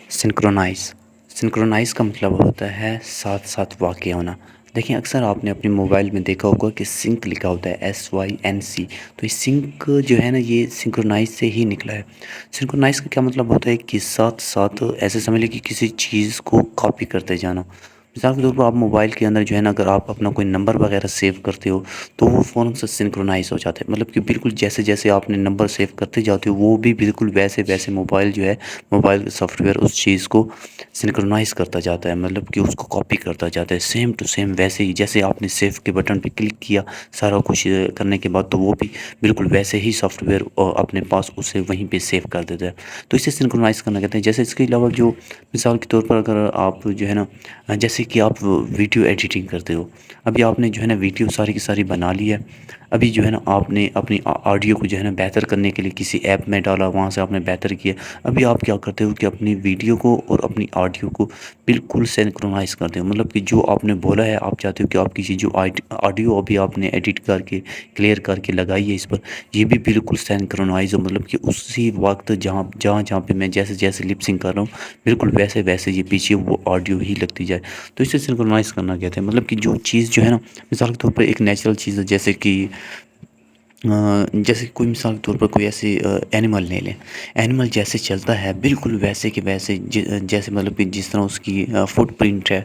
Synchronise synchronise کا مطلب ہوتا ہے ساتھ ساتھ واقع ہونا۔ دیکھیں اکثر آپ نے اپنے موبائل میں دیکھا ہوگا کہ سنک لکھا ہوتا ہے SYNC، تو یہ سنک جو ہے نا یہ سنکرونائز سے ہی نکلا ہے۔ سنکرونائز کا کیا مطلب ہوتا ہے کہ ساتھ ساتھ ایسے سمجھ لیں کہ کسی چیز کو کاپی کرتے جانا۔ مثال کے طور پر آپ موبائل کے اندر جو ہے نا اگر آپ اپنا کوئی نمبر وغیرہ سیو کرتے ہو تو وہ فوراً سے سنکرونائز ہو جاتا ہے، مطلب کہ بالکل جیسے جیسے آپ نے نمبر سیو کرتے جاتے ہو وہ بھی بالکل ویسے ویسے موبائل جو ہے موبائل سافٹ ویئر اس چیز کو سنکرونائز کرتا جاتا ہے، مطلب کہ اس کو کاپی کرتا جاتا ہے سیم ٹو سیم ویسے ہی جیسے آپ نے سیو کے بٹن پہ کلک کیا سارا کچھ کرنے کے بعد تو وہ بھی بالکل ویسے ہی سافٹ ویئر اپنے پاس اسے وہیں پہ سیو کر دیتا ہے، تو اسے سنکرونائز کرنا کہتے ہیں۔ جیسے اس کے علاوہ جو مثال کے طور پر اگر آپ جو ہے نا جیسے کہ آپ ویڈیو ایڈیٹنگ کرتے ہو، ابھی آپ نے جو ہے نا ویڈیو ساری کی ساری بنا لی ہے، ابھی جو ہے نا آپ نے اپنی آڈیو کو جو ہے نا بہتر کرنے کے لیے کسی ایپ میں ڈالا، وہاں سے آپ نے بہتر کیا، ابھی آپ کیا کرتے ہو کہ اپنی ویڈیو کو اور اپنی آڈیو کو بالکل سینکرونائز کرتے ہو، مطلب کہ جو آپ نے بولا ہے آپ چاہتے ہو کہ آپ کسی جو آڈیو ابھی آپ نے ایڈٹ کر کے کلیئر کر کے لگائی ہے اس پر، یہ بھی بالکل سینکرونائز ہو، مطلب کہ اسی وقت جہاں پہ میں جیسے جیسے لپسنگ کر رہا ہوں بالکل ویسے ویسے یہ پیچھے وہ آڈیو ہی لگتی جائے، تو اسے سنکرونائز کرنا کہتے ہیں۔ مطلب کہ جو چیز جو ہے نا مثال کے طور پر ایک نیچرل چیز ہے، جیسے کوئی مثال کے طور پر کوئی ایسی اینیمل لے لیں، اینیمل جیسے چلتا ہے بالکل ویسے کہ ویسے جیسے مطلب کہ جس طرح اس کی فٹ پرنٹ ہے،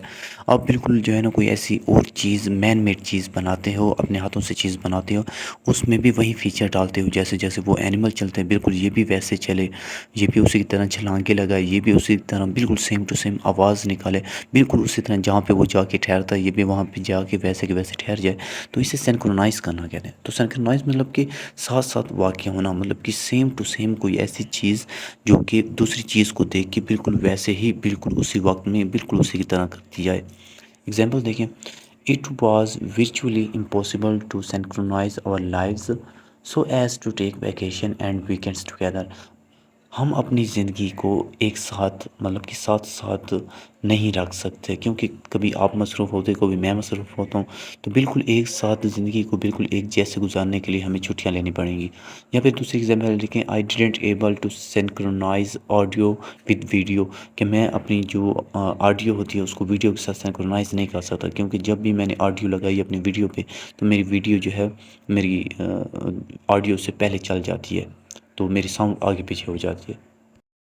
آپ بالکل جو ہے نا کوئی ایسی اور چیز مین میڈ چیز بناتے ہو، اپنے ہاتھوں سے چیز بناتے ہو، اس میں بھی وہی فیچر ڈالتے ہو، جیسے جیسے وہ اینیمل چلتے ہیں بالکل یہ بھی ویسے چلے، یہ بھی اسی کی طرح چھلانگے لگائے، یہ بھی اسی طرح بالکل سیم ٹو سیم آواز نکالے، بالکل اسی طرح جہاں پہ وہ جا کے ٹھہرتا ہے یہ بھی وہاں پہ جا کے ویسے کہ ویسے ٹھہر جائے، تو اسے سینکرونائز کرنا کہتے ہیں۔ تو سینکرونائز مطلب کہ ساتھ ساتھ واقع ہونا، مطلب کہ سیم ٹو سیم کوئی ایسی چیز جو کہ دوسری چیز کو دیکھ کے بالکل ویسے ہی بالکل اسی وقت میں بالکل اسی کی طرح کر دی جائے۔ اگزامپل دیکھیں، it was virtually impossible to synchronize our lives so as to take vacation and weekends together۔ ہم اپنی زندگی کو ایک ساتھ مطلب کہ ساتھ ساتھ نہیں رکھ سکتے، کیونکہ کبھی آپ مصروف ہوتے کبھی میں مصروف ہوتا ہوں، تو بالکل ایک ساتھ زندگی کو بالکل ایک جیسے گزارنے کے لیے ہمیں چھٹیاں لینی پڑیں گی۔ یا پھر دوسری ایگزامپل دیکھیں، I didn't able to synchronize audio with video, کہ میں اپنی جو آڈیو ہوتی ہے اس کو ویڈیو کے ساتھ سینکرونائز نہیں کر سکتا، کیونکہ جب بھی میں نے آڈیو لگائی اپنی ویڈیو پہ تو میری ویڈیو جو ہے میری آڈیو سے پہلے چل جاتی ہے، تو میری ساؤنڈ آگے پیچھے ہو جاتی ہے۔